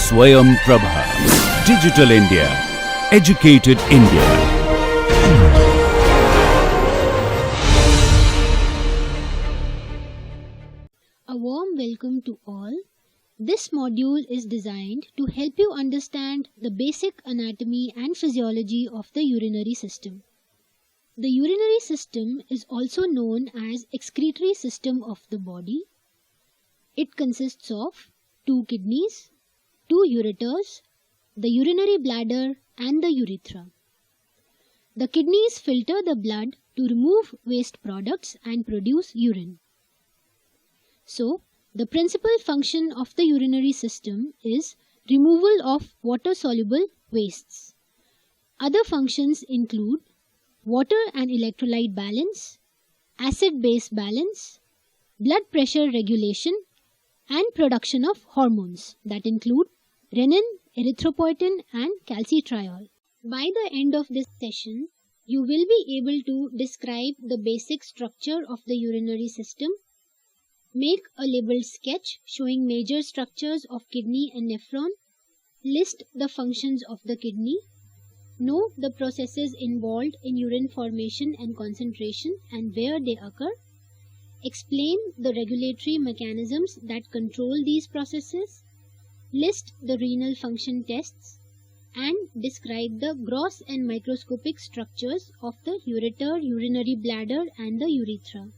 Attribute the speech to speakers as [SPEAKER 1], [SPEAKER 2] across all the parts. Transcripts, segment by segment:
[SPEAKER 1] Swayam Prabha. Digital India. Educated India.
[SPEAKER 2] A warm welcome to all. This module is designed to help you understand the basic anatomy and physiology of the urinary system. The urinary system is also known as excretory system of the body. It consists of 2 kidneys, 2 ureters, the urinary bladder and the urethra. The kidneys filter the blood to remove waste products and produce urine. So, the principal function of the urinary system is removal of water-soluble wastes. Other functions include water and electrolyte balance, acid-base balance, blood pressure regulation, and production of hormones that include renin, erythropoietin, and calcitriol. By the end of this session, you will be able to describe the basic structure of the urinary system, make a labeled sketch showing major structures of kidney and nephron, list the functions of the kidney, know the processes involved in urine formation and concentration and where they occur, explain the regulatory mechanisms that control these processes, list the renal function tests, and describe the gross and microscopic structures of the ureter, urinary bladder, and the urethra.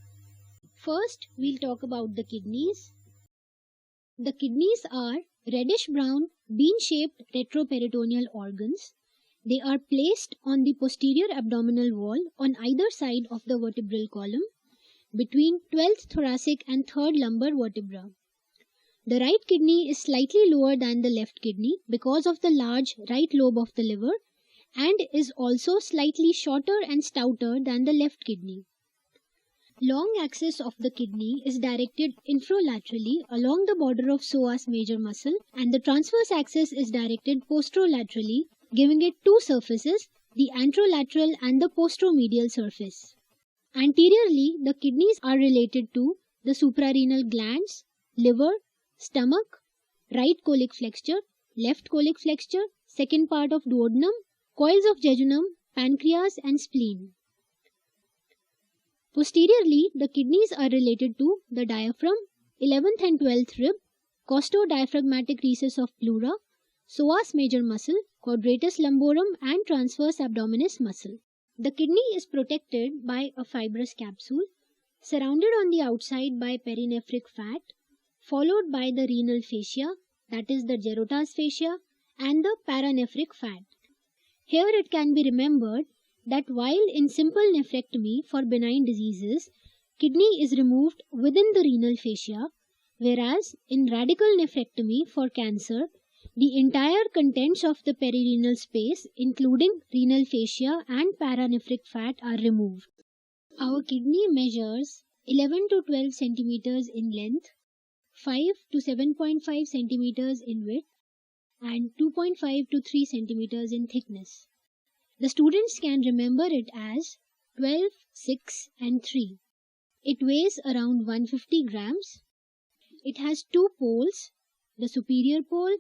[SPEAKER 2] First, we'll talk about the kidneys. The kidneys are reddish-brown, bean-shaped retroperitoneal organs. They are placed on the posterior abdominal wall on either side of the vertebral column between 12th thoracic and 3rd lumbar vertebra. The right kidney is slightly lower than the left kidney because of the large right lobe of the liver and is also slightly shorter and stouter than the left kidney. Long axis of the kidney is directed infrolaterally along the border of psoas major muscle, and the transverse axis is directed posterolaterally, giving it 2 surfaces, the anterolateral and the posteromedial surface. Anteriorly, the kidneys are related to the suprarenal glands, liver, stomach, right colic flexure, left colic flexure, second part of duodenum, coils of jejunum, pancreas and spleen. Posteriorly, the kidneys are related to the diaphragm, 11th and 12th rib, costodiaphragmatic recess of pleura, psoas major muscle, quadratus lumborum and transverse abdominis muscle. The kidney is protected by a fibrous capsule, surrounded on the outside by perinephric fat, followed by the renal fascia, that is the Gerota's fascia, and the paranephric fat. Here it can be remembered that while in simple nephrectomy for benign diseases, kidney is removed within the renal fascia, whereas in radical nephrectomy for cancer, the entire contents of the perirenal space, including renal fascia and paranephric fat, are removed. Our kidney measures 11 to 12 centimeters in length, 5 to 7.5 centimeters in width, and 2.5 to 3 centimeters in thickness. The students can remember it as 12, 6, and 3. It weighs around 150 grams. It has 2 poles, the superior pole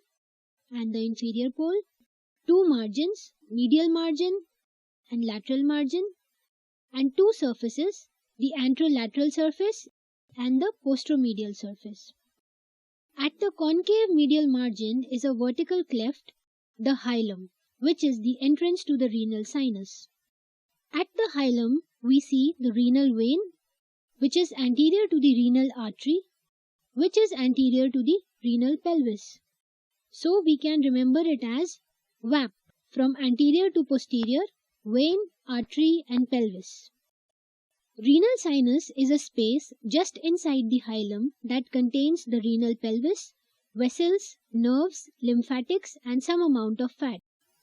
[SPEAKER 2] and the inferior pole, 2 margins, medial margin and lateral margin, and 2 surfaces, the anterolateral surface and the posteromedial surface. At the concave medial margin is a vertical cleft, the hilum, which is the entrance to the renal sinus. At the hilum, we see the renal vein, which is anterior to the renal artery, which is anterior to the renal pelvis. So we can remember it as VAP, from anterior to posterior, vein, artery and pelvis. Renal sinus is a space just inside the hilum that contains the renal pelvis, vessels, nerves, lymphatics and some amount of fat.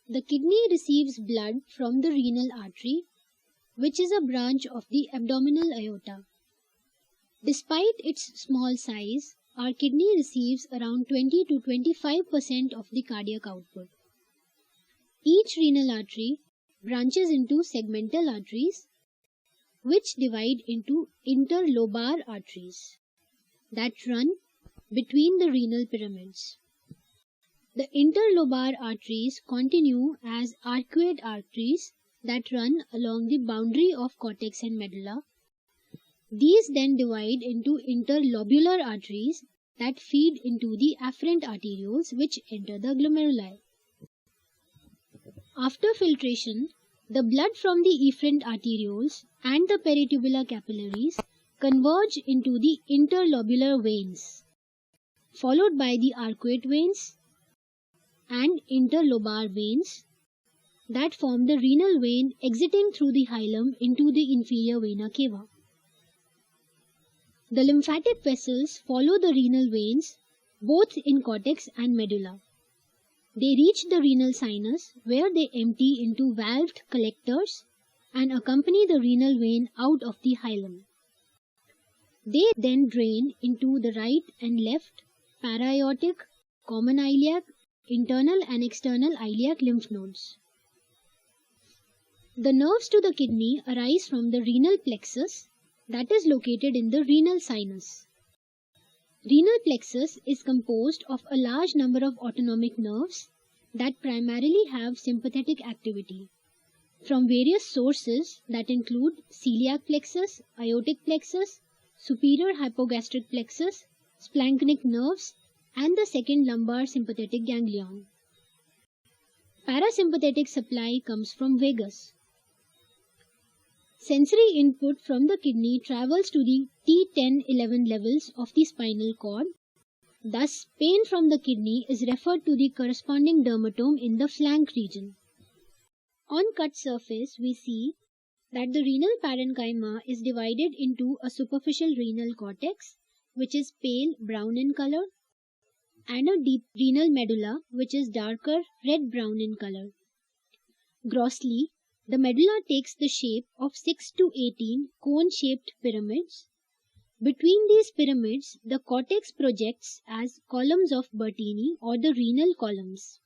[SPEAKER 2] The kidney receives blood from the renal artery, which is a branch of the abdominal aorta. Despite its small size, our kidney receives around 20 to 25% of the cardiac output. Each renal artery branches into segmental arteries, which divide into interlobar arteries that run between the renal pyramids. The interlobar arteries continue as arcuate arteries that run along the boundary of cortex and medulla. These then divide into interlobular arteries that feed into the afferent arterioles which enter the glomeruli. After filtration, the blood from the efferent arterioles and the peritubular capillaries converge into the interlobular veins, followed by the arcuate veins and interlobar veins that form the renal vein exiting through the hilum into the inferior vena cava. The lymphatic vessels follow the renal veins both in cortex and medulla. They reach the renal sinus where they empty into valved collectors and accompany the renal vein out of the hilum. They then drain into the right and left para-aortic, common iliac, internal and external iliac lymph nodes. The nerves to the kidney arise from the renal plexus that is located in the renal sinus. Renal plexus is composed of a large number of autonomic nerves that primarily have sympathetic activity from various sources that include celiac plexus, aortic plexus, superior hypogastric plexus, splanchnic nerves, and the second lumbar sympathetic ganglion. Parasympathetic supply comes from vagus. Sensory input from the kidney travels to the T10-11 levels of the spinal cord. Thus, pain from the kidney is referred to the corresponding dermatome in the flank region. On cut surface, we see that the renal parenchyma is divided into a superficial renal cortex, which is pale brown in color, and a deep renal medulla, which is darker red-brown in color. Grossly, the medulla takes the shape of 6 to 18 cone-shaped pyramids. Between these pyramids, the cortex projects as columns of Bertini or the renal columns.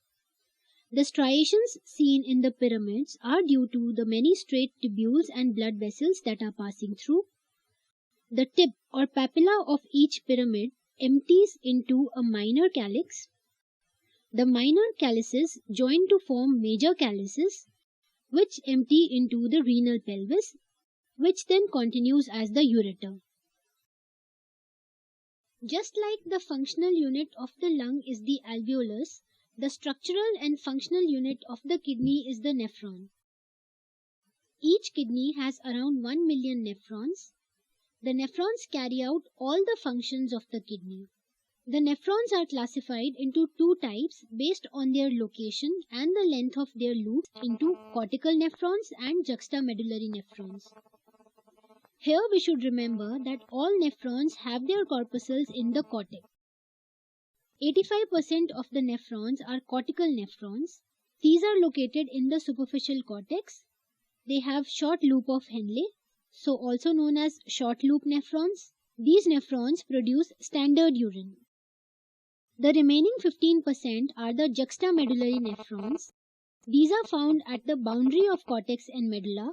[SPEAKER 2] The striations seen in the pyramids are due to the many straight tubules and blood vessels that are passing through. The tip or papilla of each pyramid empties into a minor calyx. The minor calyces join to form major calyces, which empty into the renal pelvis, which then continues as the ureter. Just like the functional unit of the lung is the alveolus, the structural and functional unit of the kidney is the nephron. Each kidney has around 1 million nephrons. The nephrons carry out all the functions of the kidney. The nephrons are classified into two types based on their location and the length of their loops into cortical nephrons and juxtamedullary nephrons. Here we should remember that all nephrons have their corpuscles in the cortex. 85% of the nephrons are cortical nephrons. These are located in the superficial cortex. They have short loop of Henle, so also known as short loop nephrons. These nephrons produce standard urine. The remaining 15% are the juxtamedullary nephrons. These are found at the boundary of cortex and medulla.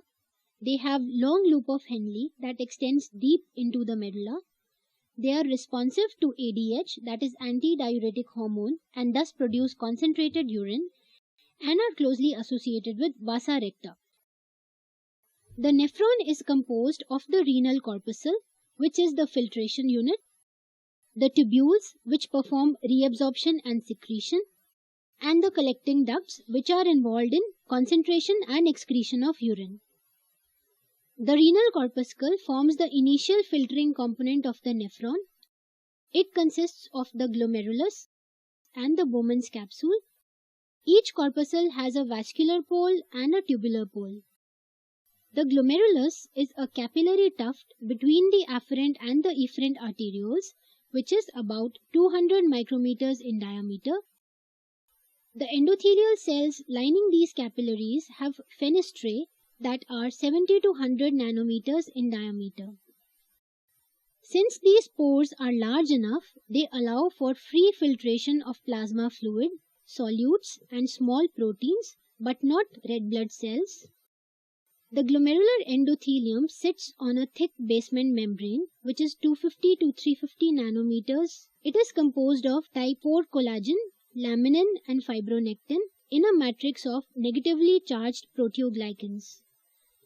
[SPEAKER 2] They have long loop of Henle that extends deep into the medulla. They are responsive to ADH, that is antidiuretic hormone, and thus produce concentrated urine and are closely associated with vasa recta. The nephron is composed of the renal corpuscle, which is the filtration unit, the tubules, which perform reabsorption and secretion, and the collecting ducts, which are involved in concentration and excretion of urine. The renal corpuscle forms the initial filtering component of the nephron. It consists of the glomerulus and the Bowman's capsule. Each corpuscle has a vascular pole and a tubular pole. The glomerulus is a capillary tuft between the afferent and the efferent arterioles, which is about 200 micrometers in diameter. The endothelial cells lining these capillaries have fenestrae that are 70 to 100 nanometers in diameter. Since these pores are large enough, they allow for free filtration of plasma fluid, solutes and small proteins, but not red blood cells. The glomerular endothelium sits on a thick basement membrane, which is 250 to 350 nanometers. It is composed of type 4 collagen, laminin, and fibronectin in a matrix of negatively charged proteoglycans.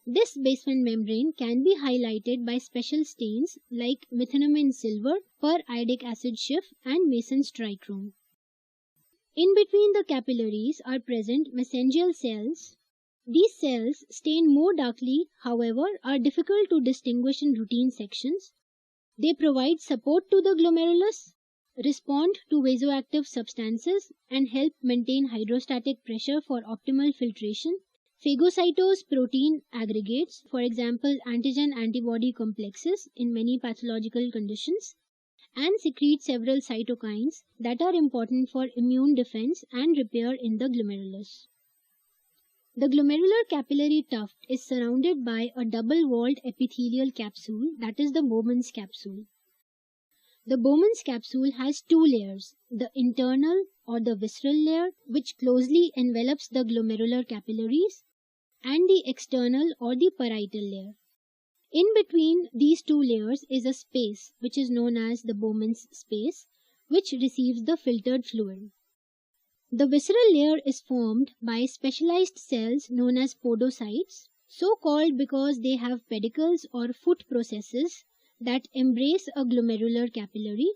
[SPEAKER 2] This basement membrane can be highlighted by special stains like methenamine silver, periodic acid Schiff, and Mason's trichrome. In between the capillaries are present mesangial cells. These cells stain more darkly, however, are difficult to distinguish in routine sections. They provide support to the glomerulus, respond to vasoactive substances, and help maintain hydrostatic pressure for optimal filtration. Phagocytose protein aggregates, for example antigen-antibody complexes in many pathological conditions, and secrete several cytokines that are important for immune defense and repair in the glomerulus. The glomerular capillary tuft is surrounded by a double-walled epithelial capsule, that is the Bowman's capsule. The Bowman's capsule has two layers, the internal or the visceral layer, which closely envelops the glomerular capillaries, and the external or the parietal layer. In between these two layers is a space, which is known as the Bowman's space, which receives the filtered fluid. The visceral layer is formed by specialized cells known as podocytes, so called because they have pedicles or foot processes that embrace a glomerular capillary.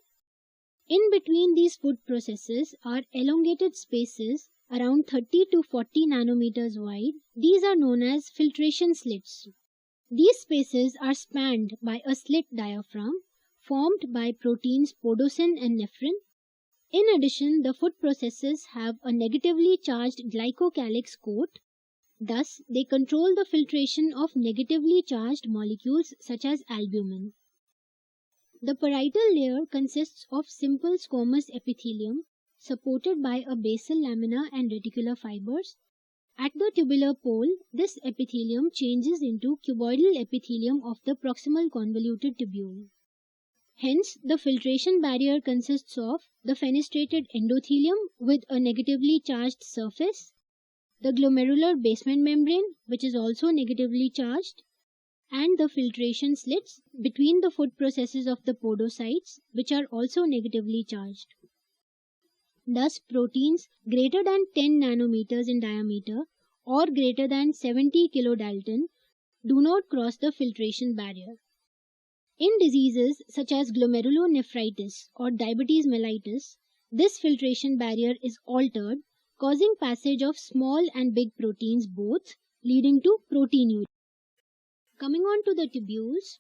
[SPEAKER 2] In between these foot processes are elongated spaces around 30 to 40 nanometers wide. These are known as filtration slits. These spaces are spanned by a slit diaphragm formed by proteins podosin and nephron. In addition, the foot processes have a negatively charged glycocalyx coat. Thus, they control the filtration of negatively charged molecules such as albumin. The parietal layer consists of simple squamous epithelium supported by a basal lamina and reticular fibers. At the tubular pole, this epithelium changes into cuboidal epithelium of the proximal convoluted tubule. Hence, the filtration barrier consists of the fenestrated endothelium with a negatively charged surface, the glomerular basement membrane, which is also negatively charged, and the filtration slits between the foot processes of the podocytes, which are also negatively charged. Thus, proteins greater than 10 nanometers in diameter or greater than 70 kilodalton do not cross the filtration barrier. In diseases such as glomerulonephritis or diabetes mellitus, this filtration barrier is altered, causing passage of small and big proteins both, leading to proteinuria. Coming on to the tubules,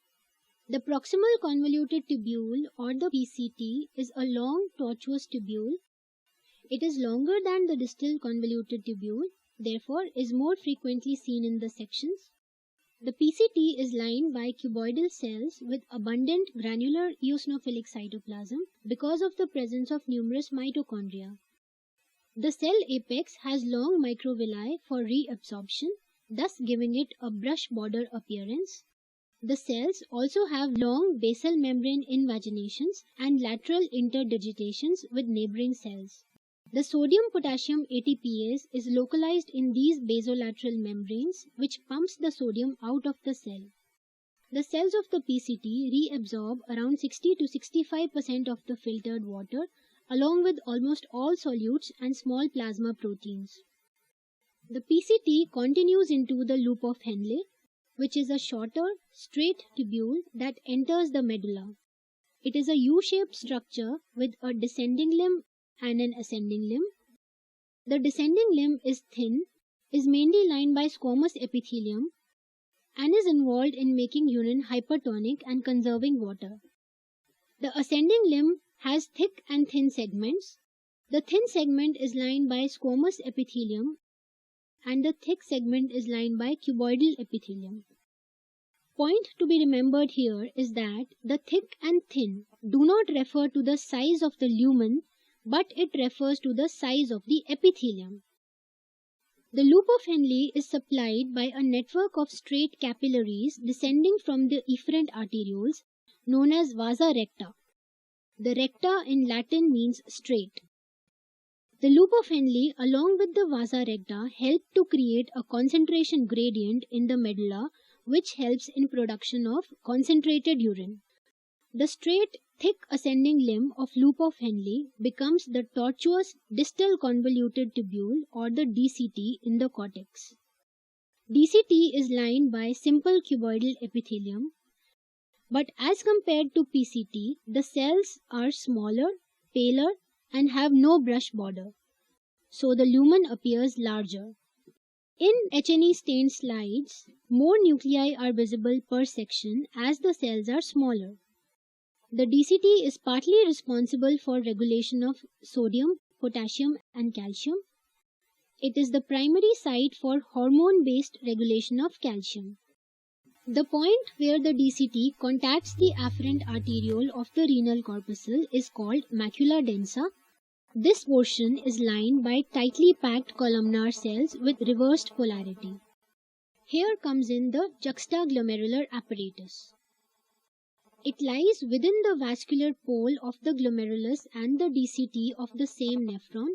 [SPEAKER 2] the proximal convoluted tubule or the PCT is a long tortuous tubule. It is longer than the distal convoluted tubule, therefore is more frequently seen in the sections. The PCT is lined by cuboidal cells with abundant granular eosinophilic cytoplasm because of the presence of numerous mitochondria. The cell apex has long microvilli for reabsorption, thus giving it a brush border appearance. The cells also have long basal membrane invaginations and lateral interdigitations with neighboring cells. The sodium-potassium ATPase is localized in these basolateral membranes, which pumps the sodium out of the cell. The cells of the PCT reabsorb around 60 to 65% of the filtered water, along with almost all solutes and small plasma proteins. The PCT continues into the loop of Henle, which is a shorter, straight tubule that enters the medulla. It is a U-shaped structure with a descending limb and an ascending limb. The descending limb is thin, is mainly lined by squamous epithelium, and is involved in making urine hypertonic and conserving water. The ascending limb has thick and thin segments. The thin segment is lined by squamous epithelium, and the thick segment is lined by cuboidal epithelium. Point to be remembered here is that the thick and thin do not refer to the size of the lumen, but it refers to the size of the epithelium. The loop of Henle is supplied by a network of straight capillaries descending from the efferent arterioles known as vasa recta. The recta in Latin means straight. The loop of Henle along with the vasa recta help to create a concentration gradient in the medulla, which helps in production of concentrated urine. The straight thick ascending limb of loop of Henle becomes the tortuous distal convoluted tubule or the DCT in the cortex. DCT is lined by simple cuboidal epithelium, but as compared to PCT, the cells are smaller, paler, and have no brush border, so the lumen appears larger. In H&E stained slides, more nuclei are visible per section as the cells are smaller. The DCT is partly responsible for regulation of sodium, potassium, and calcium. It is the primary site for hormone-based regulation of calcium. The point where the DCT contacts the afferent arteriole of the renal corpuscle is called macula densa. This portion is lined by tightly packed columnar cells with reversed polarity. Here comes in the juxtaglomerular apparatus. It lies within the vascular pole of the glomerulus and the DCT of the same nephron.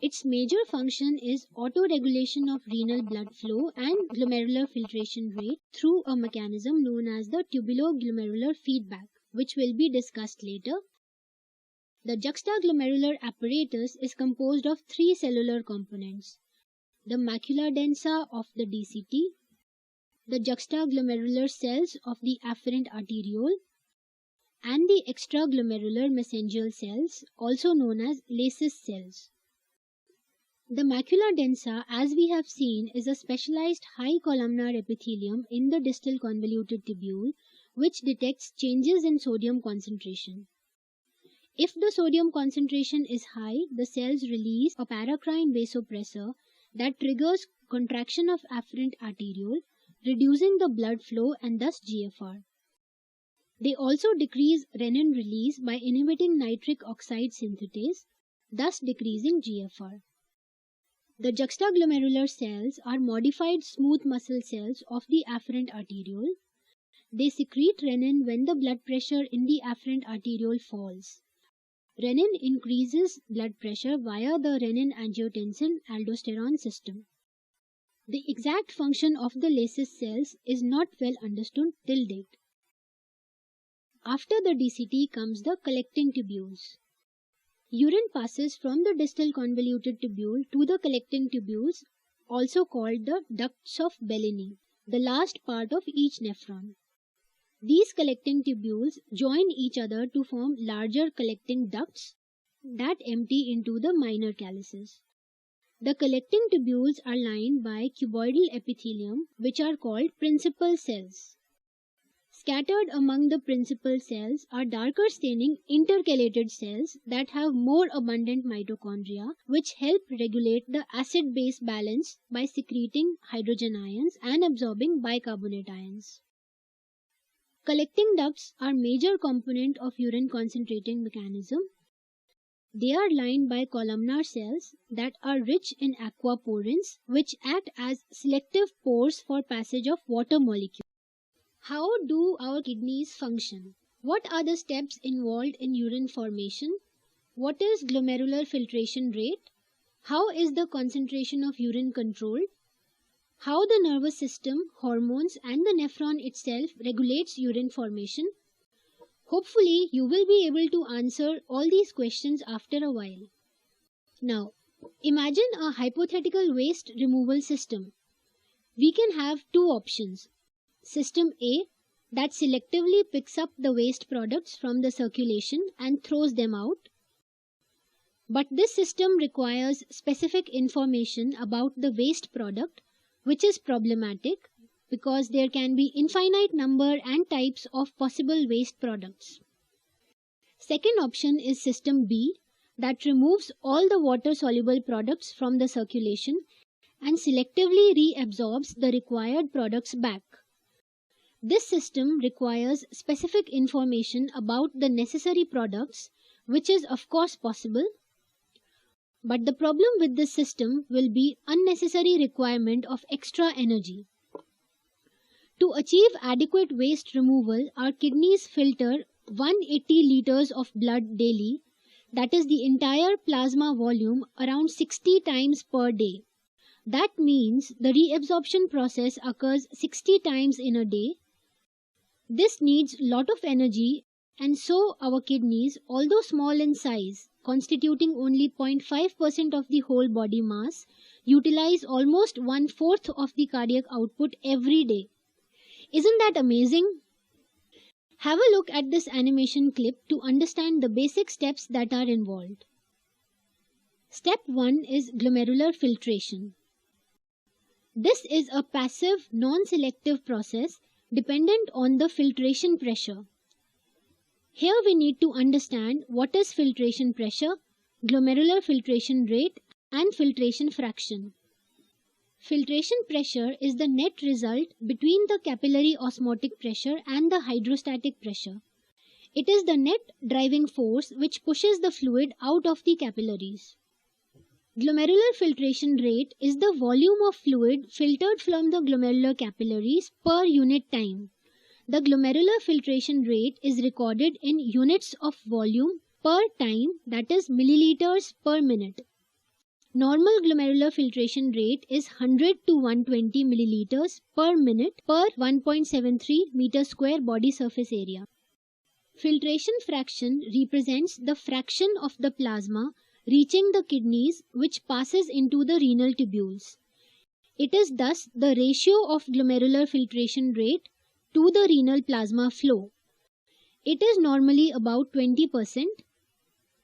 [SPEAKER 2] Its major function is autoregulation of renal blood flow and glomerular filtration rate through a mechanism known as the tubulo-glomerular feedback, which will be discussed later. The juxtaglomerular apparatus is composed of three cellular components: the macula densa of the DCT, the juxtaglomerular cells of the afferent arteriole, and the extraglomerular mesangial cells, also known as lacis cells. The macula densa, as we have seen, is a specialized high columnar epithelium in the distal convoluted tubule which detects changes in sodium concentration. If the sodium concentration is high, the cells release a paracrine vasopressor that triggers contraction of afferent arteriole, reducing the blood flow and thus GFR. They also decrease renin release by inhibiting nitric oxide synthetase, thus decreasing GFR. The juxtaglomerular cells are modified smooth muscle cells of the afferent arteriole. They secrete renin when the blood pressure in the afferent arteriole falls. Renin increases blood pressure via the renin-angiotensin-aldosterone system. The exact function of the lacis cells is not well understood till date. After the DCT comes the collecting tubules. Urine passes from the distal convoluted tubule to the collecting tubules, also called the ducts of Bellini, the last part of each nephron. These collecting tubules join each other to form larger collecting ducts that empty into the minor calyces. The collecting tubules are lined by cuboidal epithelium, which are called principal cells. Scattered among the principal cells are darker staining intercalated cells that have more abundant mitochondria, which help regulate the acid-base balance by secreting hydrogen ions and absorbing bicarbonate ions. Collecting ducts are major component of urine concentrating mechanism. They are lined by columnar cells that are rich in aquaporins, which act as selective pores for passage of water molecules. How do our kidneys function? What are the steps involved in urine formation? What is glomerular filtration rate? How is the concentration of urine controlled? How the nervous system, hormones, and the nephron itself regulates urine formation? Hopefully, you will be able to answer all these questions after a while. Now, imagine a hypothetical waste removal system. We can have two options. System A, that selectively picks up the waste products from the circulation and throws them out. But this system requires specific information about the waste product, which is problematic because there can be infinite number and types of possible waste products. Second option is System B, that removes all the water-soluble products from the circulation and selectively reabsorbs the required products back. This system requires specific information about the necessary products, which is of course possible. But the problem with this system will be unnecessary requirement of extra energy. To achieve adequate waste removal, our kidneys filter 180 liters of blood daily, that is the entire plasma volume, around 60 times per day. That means the reabsorption process occurs 60 times in a day. This needs lot of energy And so our kidneys, although small in size, constituting only 0.5% of the whole body mass, utilize almost 1/4 of the cardiac output every day. Isn't that amazing? Have a look at this animation clip to understand the basic steps that are involved. Step 1 is glomerular filtration. This is a passive, non-selective process dependent on the filtration pressure. Here we need to understand what is filtration pressure, glomerular filtration rate, and filtration fraction. Filtration pressure is the net result between the capillary osmotic pressure and the hydrostatic pressure. It is the net driving force which pushes the fluid out of the capillaries. Glomerular filtration rate is the volume of fluid filtered from the glomerular capillaries per unit time. The glomerular filtration rate is recorded in units of volume per time, that is milliliters per minute. Normal glomerular filtration rate is 100 to 120 milliliters per minute per 1.73 meter square body surface area. Filtration fraction represents the fraction of the plasma reaching the kidneys which passes into the renal tubules. It is thus the ratio of glomerular filtration rate to the renal plasma flow. It is normally about 20%.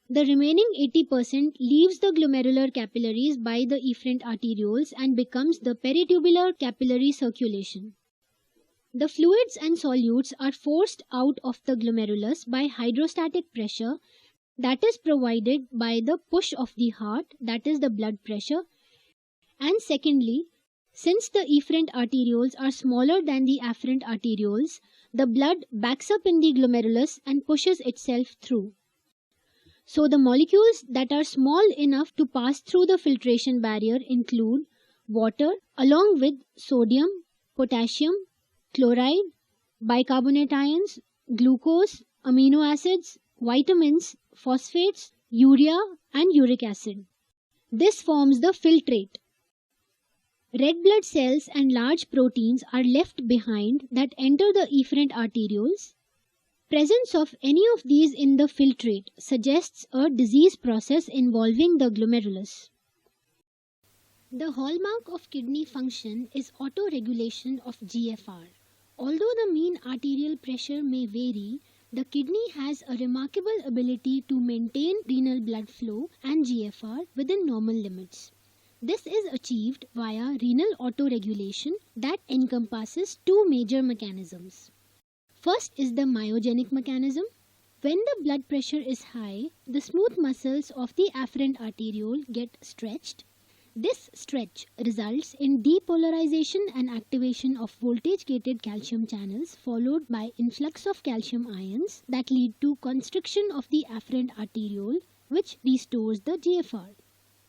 [SPEAKER 2] The remaining 80% leaves the glomerular capillaries by the efferent arterioles and becomes the peritubular capillary circulation. The fluids and solutes are forced out of the glomerulus by hydrostatic pressure that is provided by the push of the heart, that is the blood pressure. And secondly, since the efferent arterioles are smaller than the afferent arterioles, the blood backs up in the glomerulus and pushes itself through. So the molecules that are small enough to pass through the filtration barrier include water along with sodium, potassium, chloride, bicarbonate ions, glucose, amino acids, vitamins, phosphates, urea and uric acid. This forms the filtrate. Red blood cells and large proteins are left behind that enter the efferent arterioles. Presence of any of these in the filtrate suggests a disease process involving the glomerulus. The hallmark of kidney function is autoregulation of GFR. Although the mean arterial pressure may vary, the kidney has a remarkable ability to maintain renal blood flow and GFR within normal limits. This is achieved via renal autoregulation that encompasses two major mechanisms. First is the myogenic mechanism. When the blood pressure is high, the smooth muscles of the afferent arteriole get stretched. This stretch results in depolarization and activation of voltage-gated calcium channels followed by influx of calcium ions that lead to constriction of the afferent arteriole, which restores the GFR.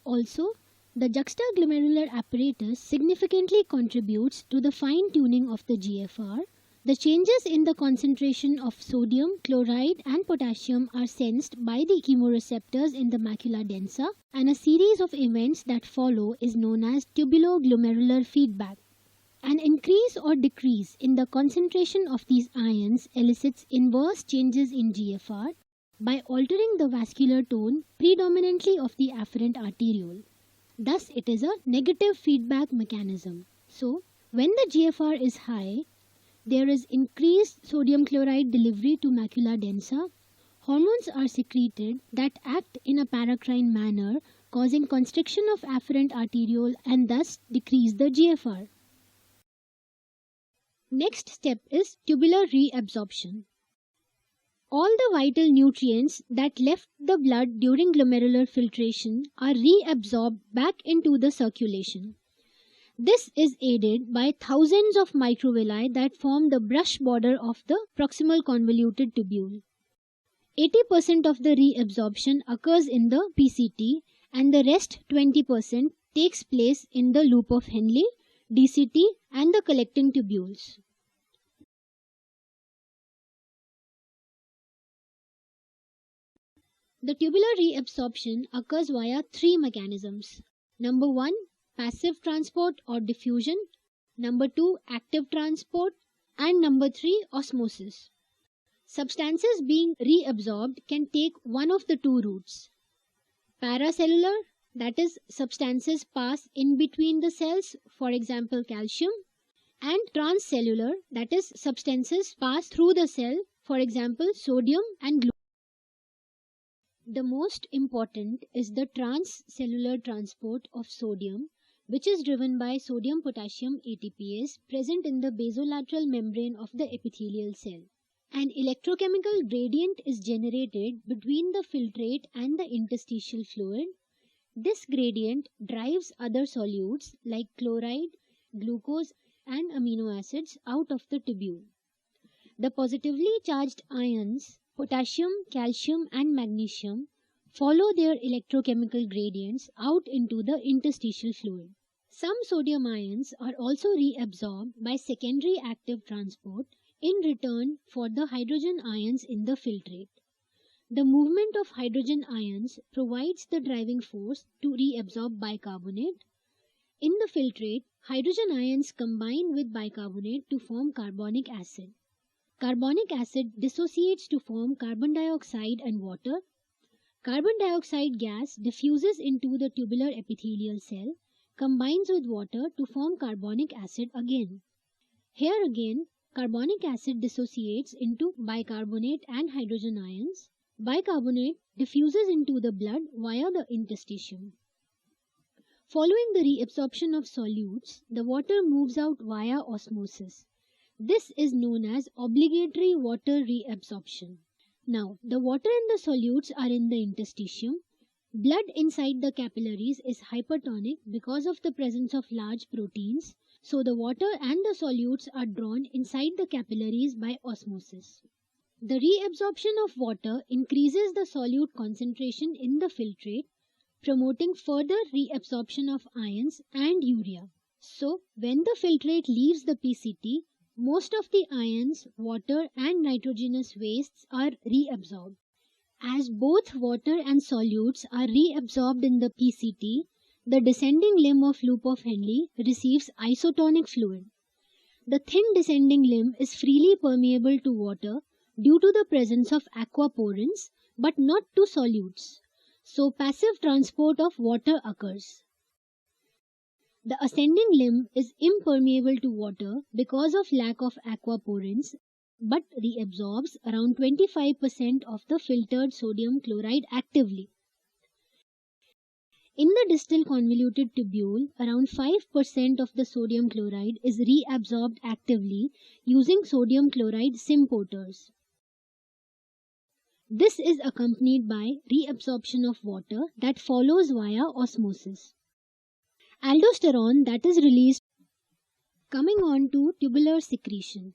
[SPEAKER 2] Also, the juxtaglomerular apparatus significantly contributes to the fine-tuning of the GFR. The changes in the concentration of sodium, chloride and potassium are sensed by the chemoreceptors in the macula densa, and a series of events that follow is known as tubulo-glomerular feedback. An increase or decrease in the concentration of these ions elicits inverse changes in GFR by altering the vascular tone predominantly of the afferent arteriole. Thus, it is a negative feedback mechanism. So, when the GFR is high, there is increased sodium chloride delivery to macula densa. Hormones are secreted that act in a paracrine manner, causing constriction of afferent arteriole and thus decrease the GFR. Next step is tubular reabsorption. All the vital nutrients that left the blood during glomerular filtration are reabsorbed back into the circulation. This is aided by thousands of microvilli that form the brush border of the proximal convoluted tubule. 80% of the reabsorption occurs in the PCT and the rest 20% takes place in the loop of Henle, DCT and the collecting tubules. The tubular reabsorption occurs via three mechanisms. Number 1, passive transport or diffusion. Number 2, active transport. And number 3, osmosis. Substances being reabsorbed can take one of the two routes. Paracellular, that is, substances pass in between the cells, for example calcium, and transcellular, that is, substances pass through the cell, for example sodium and glucose. The most important is the transcellular transport of sodium, which is driven by sodium-potassium ATPase present in the basolateral membrane of the epithelial cell. An electrochemical gradient is generated between the filtrate and the interstitial fluid. This gradient drives other solutes like chloride, glucose, and amino acids out of the tubule. The positively charged ions, potassium, calcium, and magnesium, follow their electrochemical gradients out into the interstitial fluid. Some sodium ions are also reabsorbed by secondary active transport in return for the hydrogen ions in the filtrate. The movement of hydrogen ions provides the driving force to reabsorb bicarbonate. In the filtrate, hydrogen ions combine with bicarbonate to form carbonic acid. Carbonic acid dissociates to form carbon dioxide and water. Carbon dioxide gas diffuses into the tubular epithelial cell, combines with water to form carbonic acid again. Here again, carbonic acid dissociates into bicarbonate and hydrogen ions. Bicarbonate diffuses into the blood via the interstitium. Following the reabsorption of solutes, the water moves out via osmosis. This is known as obligatory water reabsorption. Now, the water and the solutes are in the interstitium. Blood inside the capillaries is hypertonic because of the presence of large proteins, so the water and the solutes are drawn inside the capillaries by osmosis. The reabsorption of water increases the solute concentration in the filtrate, promoting further reabsorption of ions and urea. So, when the filtrate leaves the PCT, most of the ions, water and nitrogenous wastes are reabsorbed. As both water and solutes are reabsorbed in the PCT, the descending limb of loop of Henle receives isotonic fluid. The thin descending limb is freely permeable to water due to the presence of aquaporins, but not to solutes. So passive transport of water occurs. The ascending limb is impermeable to water because of lack of aquaporins, but reabsorbs around 25% of the filtered sodium chloride actively. In the distal convoluted tubule, around 5% of the sodium chloride is reabsorbed actively using sodium chloride symporters. This is accompanied by reabsorption of water that follows via osmosis. Aldosterone that is released. Coming on to tubular secretion.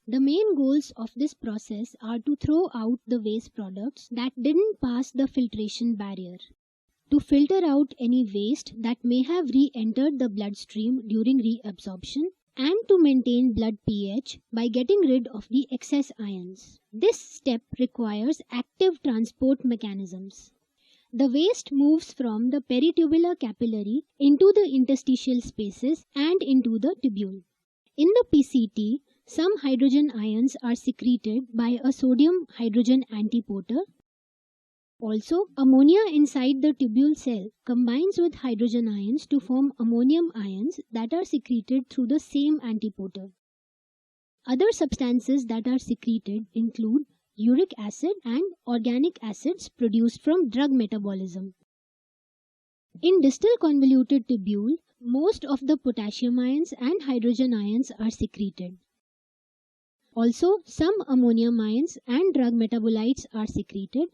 [SPEAKER 2] The main goals of this process are to throw out the waste products that didn't pass the filtration barrier, to filter out any waste that may have re-entered the bloodstream during reabsorption, and to maintain blood pH by getting rid of the excess ions. This step requires active transport mechanisms. The waste moves from the peritubular capillary into the interstitial spaces and into the tubule. In the PCT, some hydrogen ions are secreted by a sodium-hydrogen antiporter. Also, ammonia inside the tubule cell combines with hydrogen ions to form ammonium ions that are secreted through the same antiporter. Other substances that are secreted include uric acid and organic acids produced from drug metabolism. In distal convoluted tubule, most of the potassium ions and hydrogen ions are secreted. Also, some ammonium ions and drug metabolites are secreted.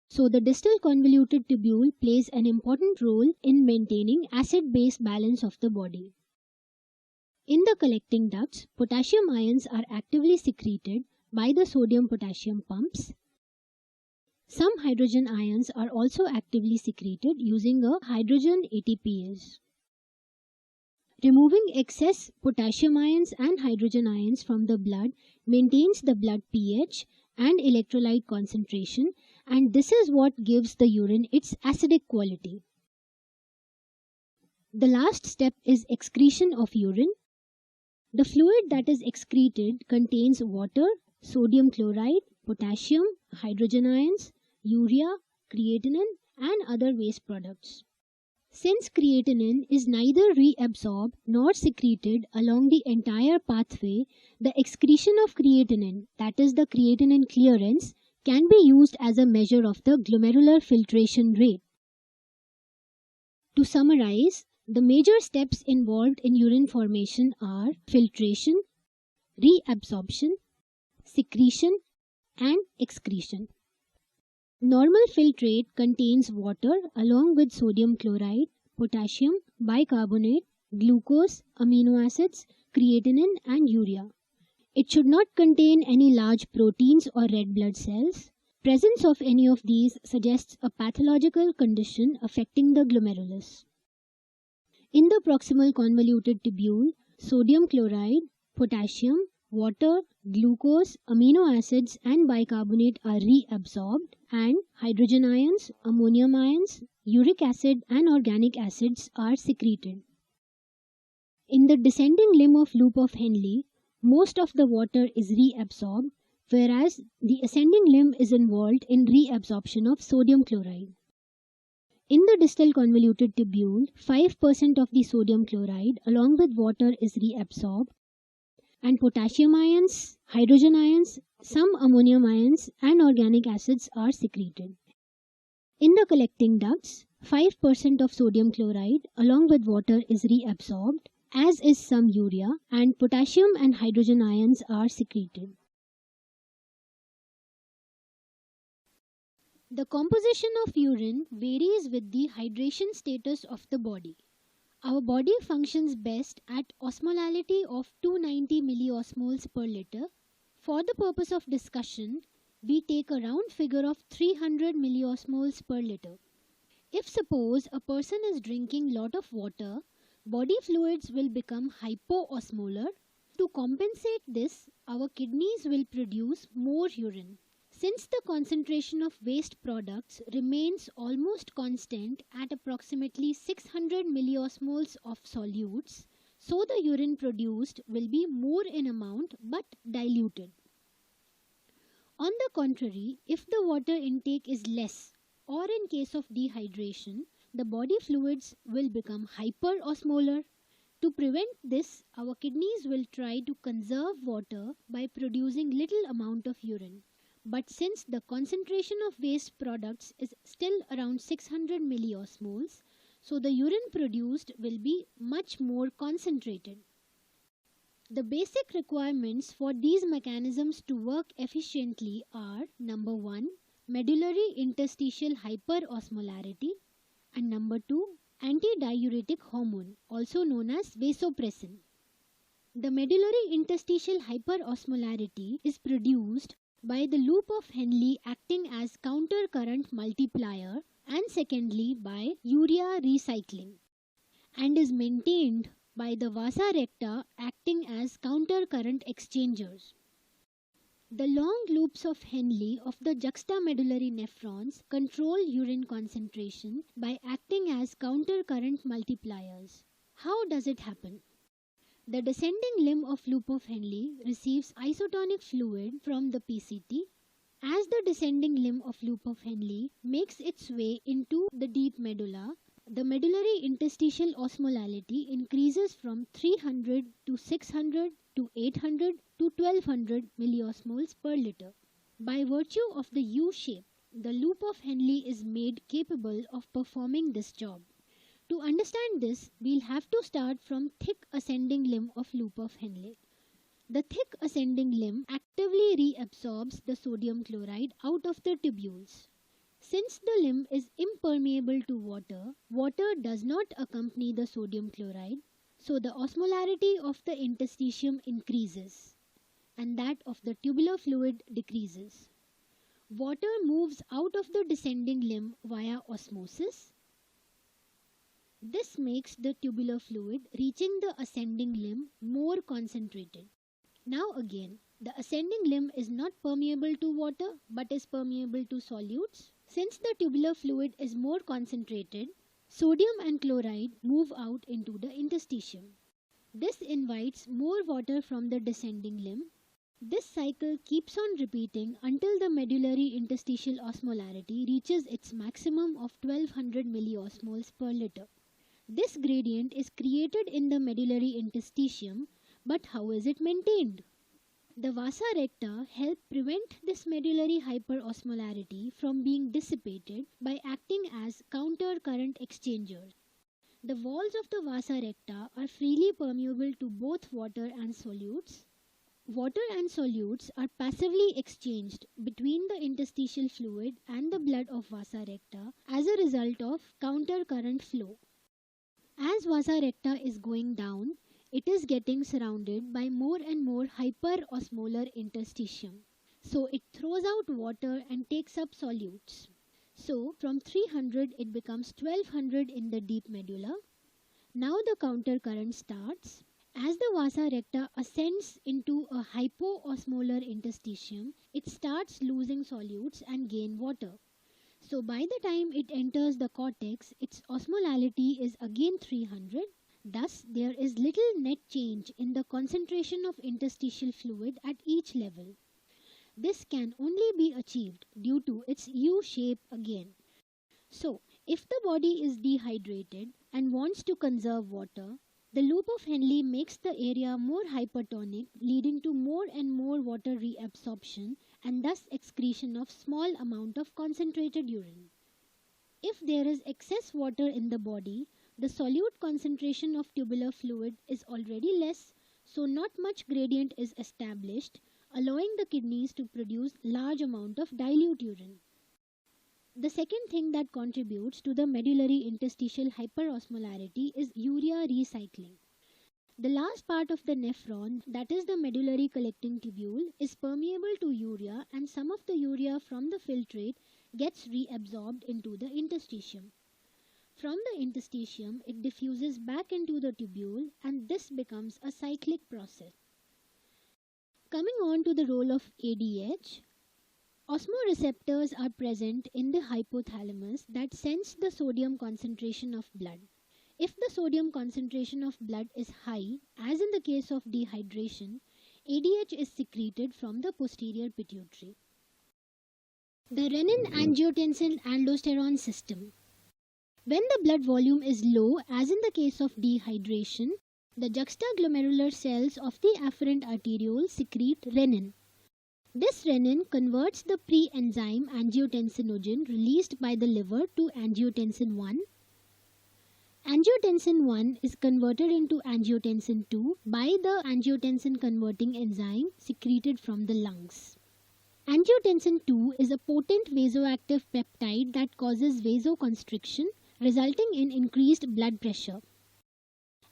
[SPEAKER 2] So the distal convoluted tubule plays an important role in maintaining acid-base balance of the body. In the collecting ducts, potassium ions are actively secreted by the sodium-potassium pumps. Some hydrogen ions are also actively secreted using a hydrogen ATPase. Removing excess potassium ions and hydrogen ions from the blood maintains the blood pH and electrolyte concentration, and this is what gives the urine its acidic quality. The last step is excretion of urine. The fluid that is excreted contains water, sodium chloride, potassium, hydrogen ions, urea, creatinine, and other waste products. Since creatinine is neither reabsorbed nor secreted along the entire pathway, the excretion of creatinine, that is the creatinine clearance, can be used as a measure of the glomerular filtration rate. To summarize, the major steps involved in urine formation are filtration, reabsorption, secretion, and excretion. Normal filtrate contains water along with sodium chloride, potassium, bicarbonate, glucose, amino acids, creatinine, and urea. It should not contain any large proteins or red blood cells. Presence of any of these suggests a pathological condition affecting the glomerulus. In the proximal convoluted tubule, sodium chloride, potassium, water, glucose, amino acids, and bicarbonate are reabsorbed, and hydrogen ions, ammonium ions, uric acid, and organic acids are secreted. In the descending limb of loop of Henle, most of the water is reabsorbed, whereas the ascending limb is involved in reabsorption of sodium chloride. In the distal convoluted tubule, 5% of the sodium chloride along with water is reabsorbed, and potassium ions, hydrogen ions, some ammonium ions, and organic acids are secreted. In the collecting ducts, 5% of sodium chloride along with water is reabsorbed, as is some urea, and potassium and hydrogen ions are secreted. The composition of urine varies with the hydration status of the body. Our body functions best at osmolality of 290 milliosmoles per liter. For the purpose of discussion, we take a round figure of 300 milliosmoles per liter. If suppose a person is drinking lot of water, body fluids will become hypoosmolar. To compensate this, our kidneys will produce more urine. Since the concentration of waste products remains almost constant at approximately 600 milliosmoles of solutes, so the urine produced will be more in amount but diluted. On the contrary, if the water intake is less, or in case of dehydration, the body fluids will become hyperosmolar. To prevent this, our kidneys will try to conserve water by producing little amount of urine. But since the concentration of waste products is still around 600 milliosmoles, so the urine produced will be much more concentrated. The basic requirements for these mechanisms to work efficiently are: number 1, medullary interstitial hyperosmolarity, and number 2, antidiuretic hormone, also known as vasopressin. The medullary interstitial hyperosmolarity is produced by the loop of Henle acting as counter current multiplier, and secondly by urea recycling, and is maintained by the vasa recta acting as counter current exchangers. The long loops of Henle of the juxtamedullary nephrons control urine concentration by acting as counter current multipliers. How does it happen? The descending limb of loop of Henle receives isotonic fluid from the PCT. As the descending limb of loop of Henle makes its way into the deep medulla, the medullary interstitial osmolality increases from 300 to 600 to 800 to 1200 milliosmoles per liter. By virtue of the U shape, the loop of Henle is made capable of performing this job. To understand this, we'll have to start from thick ascending limb of loop of Henle. The thick ascending limb actively reabsorbs the sodium chloride out of the tubules. Since the limb is impermeable to water, water does not accompany the sodium chloride, so the osmolarity of the interstitium increases, and that of the tubular fluid decreases. Water moves out of the descending limb via osmosis. This makes the tubular fluid reaching the ascending limb more concentrated. Now again, the ascending limb is not permeable to water but is permeable to solutes. Since the tubular fluid is more concentrated, sodium and chloride move out into the interstitium. This invites more water from the descending limb. This cycle keeps on repeating until the medullary interstitial osmolarity reaches its maximum of 1200 milliosmoles per liter. This gradient is created in the medullary interstitium, but how is it maintained? The vasa recta help prevent this medullary hyperosmolarity from being dissipated by acting as counter current exchangers. The walls of the vasa recta are freely permeable to both water and solutes. Water and solutes are passively exchanged between the interstitial fluid and the blood of vasa recta as a result of counter current flow. As vasa recta is going down, it is getting surrounded by more and more hyperosmolar interstitium. So it throws out water and takes up solutes. So from 300 it becomes 1200 in the deep medulla. Now the counter current starts. As the vasa recta ascends into a hypoosmolar interstitium, it starts losing solutes and gain water. So by the time it enters the cortex, its osmolality is again 300. Thus, there is little net change in the concentration of interstitial fluid at each level. This can only be achieved due to its U shape again. So, if the body is dehydrated and wants to conserve water, the loop of Henle makes the area more hypertonic, leading to more and more water reabsorption and thus excretion of small amount of concentrated urine. If there is excess water in the body, the solute concentration of tubular fluid is already less, so not much gradient is established, allowing the kidneys to produce large amount of dilute urine. The second thing that contributes to the medullary interstitial hyperosmolarity is urea recycling. The last part of the nephron, that is the medullary collecting tubule, is permeable to urea, and some of the urea from the filtrate gets reabsorbed into the interstitium. From the interstitium, it diffuses back into the tubule, and this becomes a cyclic process. Coming on to the role of ADH, osmoreceptors are present in the hypothalamus that sense the sodium concentration of blood. If the sodium concentration of blood is high, as in the case of dehydration, ADH is secreted from the posterior pituitary. The renin-angiotensin-aldosterone system. When the blood volume is low, as in the case of dehydration, the juxtaglomerular cells of the afferent arteriole secrete renin. This renin converts the pre-enzyme angiotensinogen released by the liver to angiotensin 1. Angiotensin 1 is converted into angiotensin 2 by the angiotensin converting enzyme secreted from the lungs. Angiotensin 2 is a potent vasoactive peptide that causes vasoconstriction, resulting in increased blood pressure.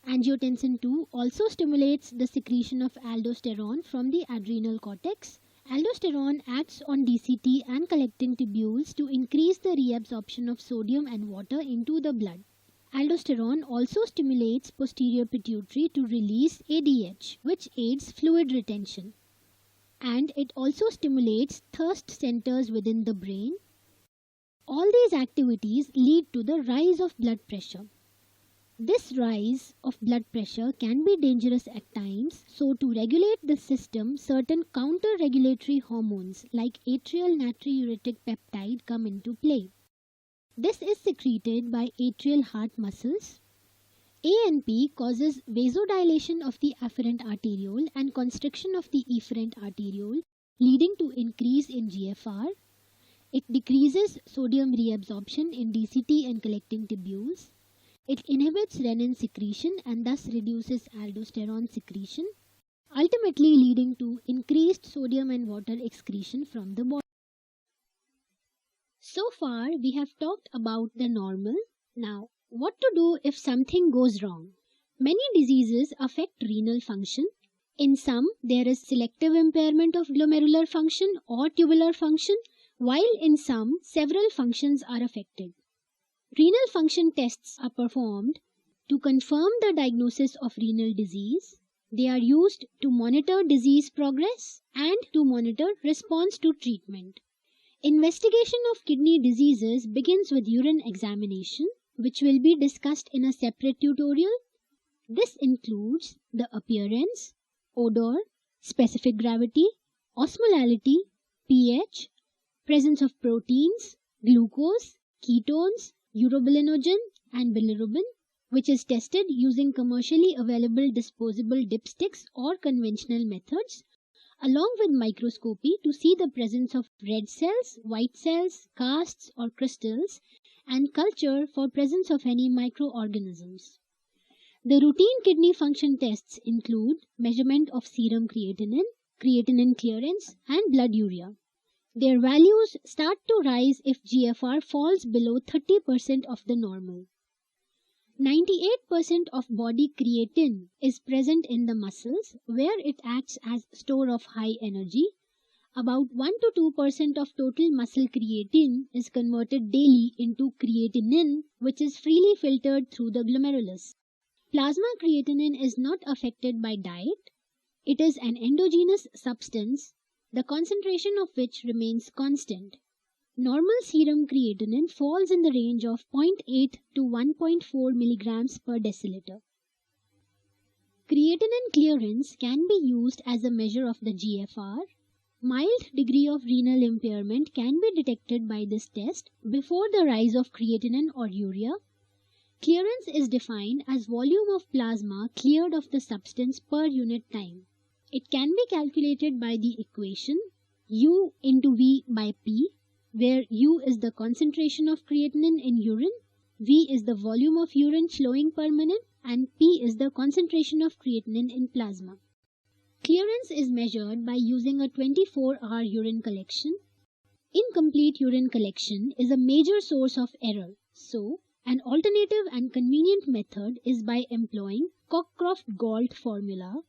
[SPEAKER 2] Angiotensin 2 also stimulates the secretion of aldosterone from the adrenal cortex. Aldosterone acts on DCT and collecting tubules to increase the reabsorption of sodium and water into the blood. Aldosterone also stimulates posterior pituitary to release ADH, which aids fluid retention. And it also stimulates thirst centers within the brain. All these activities lead to the rise of blood pressure. This rise of blood pressure can be dangerous at times, so to regulate the system, certain counter-regulatory hormones like atrial natriuretic peptide come into play. This is secreted by atrial heart muscles. ANP causes vasodilation of the afferent arteriole and constriction of the efferent arteriole, leading to increase in GFR. It decreases sodium reabsorption in DCT and collecting tubules. It inhibits renin secretion and thus reduces aldosterone secretion, ultimately leading to increased sodium and water excretion from the body. So far, we have talked about the normal. Now, what to do if something goes wrong? Many diseases affect renal function. In some, there is selective impairment of glomerular function or tubular function, while in some, several functions are affected. Renal function tests are performed to confirm the diagnosis of renal disease. They are used to monitor disease progress and to monitor response to treatment. Investigation of kidney diseases begins with urine examination, which will be discussed in a separate tutorial. This includes the appearance, odor, specific gravity, osmolality, pH, presence of proteins, glucose, ketones, urobilinogen and bilirubin, which is tested using commercially available disposable dipsticks or conventional methods, along with microscopy to see the presence of red cells, white cells, casts or crystals, and culture for presence of any microorganisms. The routine kidney function tests include measurement of serum creatinine, creatinine clearance, and blood urea. Their values start to rise if GFR falls below 30% of the normal. 98% of body creatine is present in the muscles where it acts as store of high energy. About 1 to 2% of total muscle creatine is converted daily into creatinine, which is freely filtered through the glomerulus. Plasma creatinine is not affected by diet. It is an endogenous substance, the concentration of which remains constant. Normal serum creatinine falls in the range of 0.8 to 1.4 milligrams per deciliter. Creatinine clearance can be used as a measure of the GFR. Mild degree of renal impairment can be detected by this test before the rise of creatinine or urea. Clearance is defined as volume of plasma cleared of the substance per unit time. It can be calculated by the equation U into V by P, where U is the concentration of creatinine in urine, V is the volume of urine flowing per minute, and P is the concentration of creatinine in plasma. Clearance is measured by using a 24-hour urine collection. Incomplete urine collection is a major source of error, so an alternative and convenient method is by employing Cockcroft-Gault formula,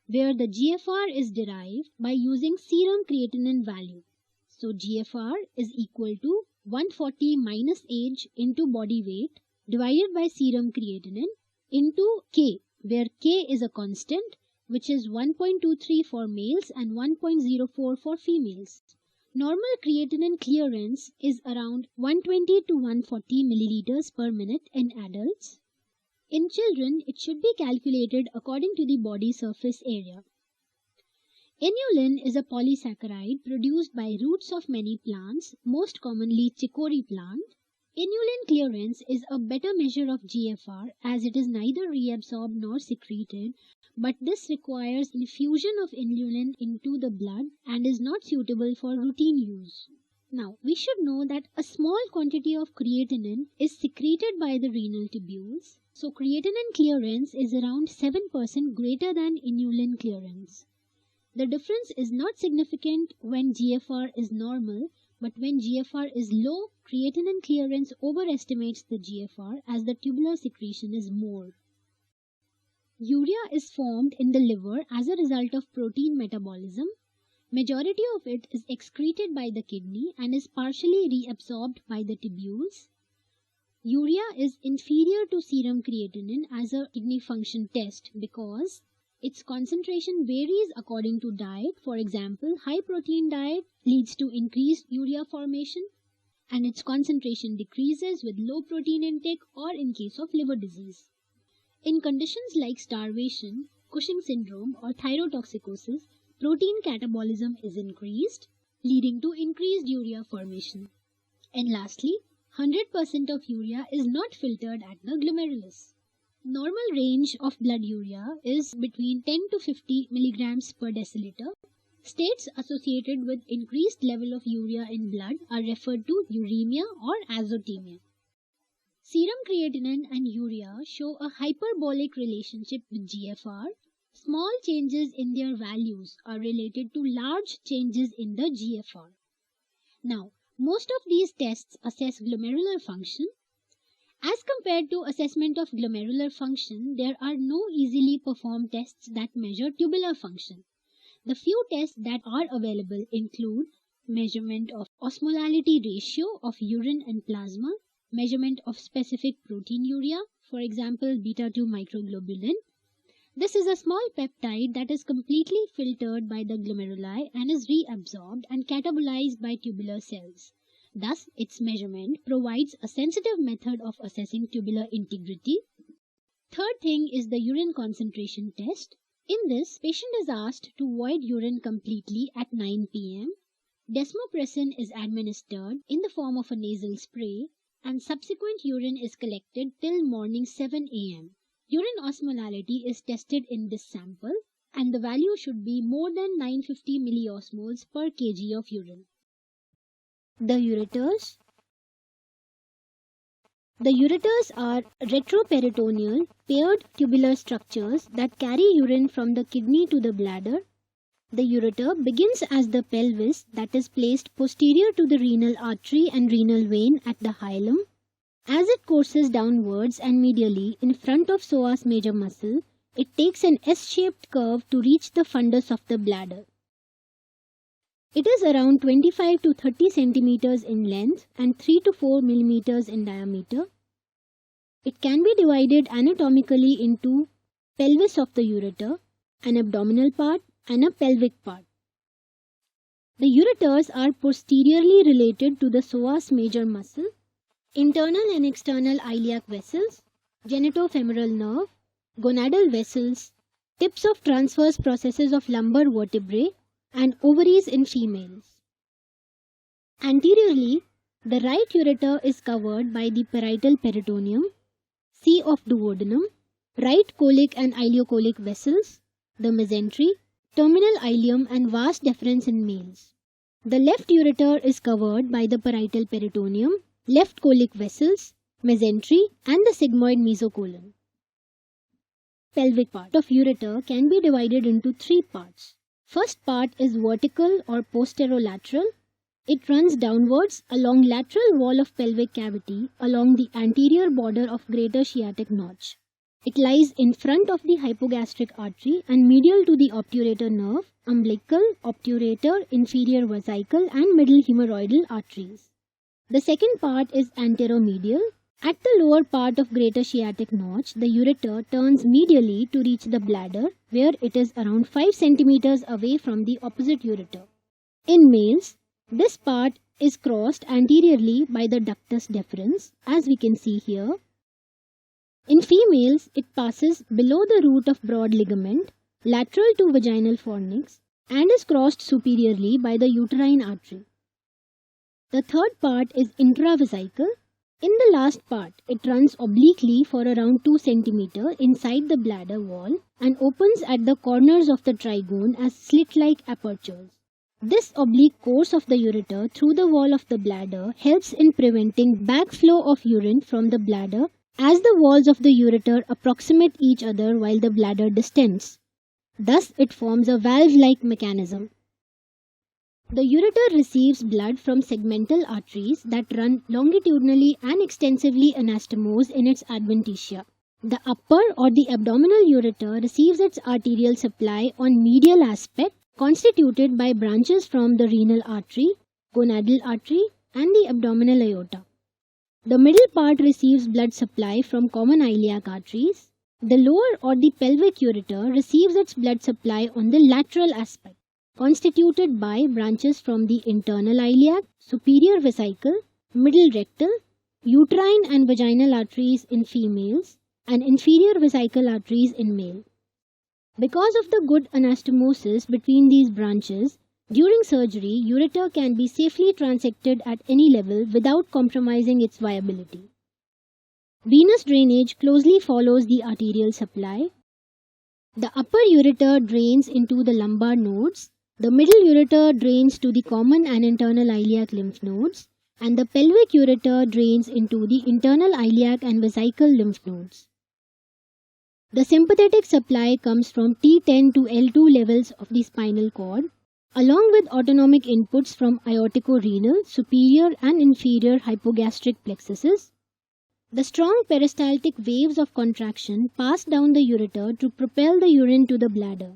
[SPEAKER 2] where the GFR is derived by using serum creatinine value. So GFR is equal to 140 minus age into body weight divided by serum creatinine into K, where K is a constant, which is 1.23 for males and 1.04 for females. Normal creatinine clearance is around 120 to 140 milliliters per minute in adults. In children, it should be calculated according to the body surface area. Inulin is a polysaccharide produced by roots of many plants, most commonly chicory plant. Inulin clearance is a better measure of GFR as it is neither reabsorbed nor secreted, but this requires infusion of inulin into the blood and is not suitable for routine use. Now, we should know that a small quantity of creatinine is secreted by the renal tubules, so creatinine clearance is around 7% greater than inulin clearance. The difference is not significant when GFR is normal, but when GFR is low, creatinine clearance overestimates the GFR as the tubular secretion is more. Urea is formed in the liver as a result of protein metabolism. Majority of it is excreted by the kidney and is partially reabsorbed by the tubules. Urea is inferior to serum creatinine as a kidney function test because its concentration varies according to diet. For example, high protein diet leads to increased urea formation, and its concentration decreases with low protein intake or in case of liver disease. In conditions like starvation, Cushing syndrome or thyrotoxicosis, protein catabolism is increased, leading to increased urea formation. And lastly, 100% of urea is not filtered at the glomerulus. Normal range of blood urea is between 10 to 50 milligrams per deciliter. States associated with increased level of urea in blood are referred to uremia or azotemia. Serum creatinine and urea show a hyperbolic relationship with GFR. Small changes in their values are related to large changes in the GFR. Now, most of these tests assess glomerular function. As compared to assessment of glomerular function, there are no easily performed tests that measure tubular function. The few tests that are available include measurement of osmolality ratio of urine and plasma, measurement of specific protein urea, for example beta-2 microglobulin. This is a small peptide that is completely filtered by the glomeruli and is reabsorbed and catabolized by tubular cells. Thus, its measurement provides a sensitive method of assessing tubular integrity. Third thing is the urine concentration test. In this, patient is asked to void urine completely at 9 p.m. Desmopressin is administered in the form of a nasal spray and subsequent urine is collected till morning 7 a.m. Urine osmolality is tested in this sample and the value should be more than 950 milliosmoles per kg of urine. The ureters. The ureters are retroperitoneal, paired tubular structures that carry urine from the kidney to the bladder. The ureter begins as the pelvis that is placed posterior to the renal artery and renal vein at the hilum. As it courses downwards and medially in front of psoas major muscle, it takes an S-shaped curve to reach the fundus of the bladder. It is around 25 to 30 centimeters in length and 3 to 4 millimeters in diameter. It can be divided anatomically into pelvis of the ureter, an abdominal part, and a pelvic part. The ureters are posteriorly related to the psoas major muscle, internal and external iliac vessels, genitofemoral nerve, gonadal vessels, tips of transverse processes of lumbar vertebrae, and ovaries in females. Anteriorly, the right ureter is covered by the parietal peritoneum, C of duodenum, right colic and ileocolic vessels, the mesentery, terminal ileum and vas deferens in males. The left ureter is covered by the parietal peritoneum, left colic vessels, mesentery and the sigmoid mesocolon. Pelvic part of ureter can be divided into three parts. First part is vertical or posterolateral. It runs downwards along lateral wall of pelvic cavity along the anterior border of greater sciatic notch. It lies in front of the hypogastric artery and medial to the obturator nerve, umbilical, obturator, inferior vesical and middle hemorrhoidal arteries. The second part is anteromedial. At the lower part of greater sciatic notch, the ureter turns medially to reach the bladder, where it is around 5 cm away from the opposite ureter. In males, this part is crossed anteriorly by the ductus deferens, as we can see here. In females, it passes below the root of broad ligament, lateral to vaginal fornix, and is crossed superiorly by the uterine artery. The third part is intravesical. In the last part, it runs obliquely for around 2 cm inside the bladder wall and opens at the corners of the trigone as slit-like apertures. This oblique course of the ureter through the wall of the bladder helps in preventing backflow of urine from the bladder as the walls of the ureter approximate each other while the bladder distends. Thus, it forms a valve-like mechanism. The ureter receives blood from segmental arteries that run longitudinally and extensively anastomose in its adventitia. The upper or the abdominal ureter receives its arterial supply on medial aspect constituted by branches from the renal artery, gonadal artery and the abdominal aorta. The middle part receives blood supply from common iliac arteries. The lower or the pelvic ureter receives its blood supply on the lateral aspect, constituted by branches from the internal iliac, superior vesicle, middle rectal, uterine and vaginal arteries in females, and inferior vesical arteries in male. Because of the good anastomosis between these branches, during surgery, ureter can be safely transected at any level without compromising its viability. Venous drainage closely follows the arterial supply. The upper ureter drains into the lumbar nodes, the middle ureter drains to the common and internal iliac lymph nodes, and the pelvic ureter drains into the internal iliac and vesical lymph nodes. The sympathetic supply comes from T10 to L2 levels of the spinal cord, along with autonomic inputs from aortico-renal, superior and inferior hypogastric plexuses. The strong peristaltic waves of contraction pass down the ureter to propel the urine to the bladder.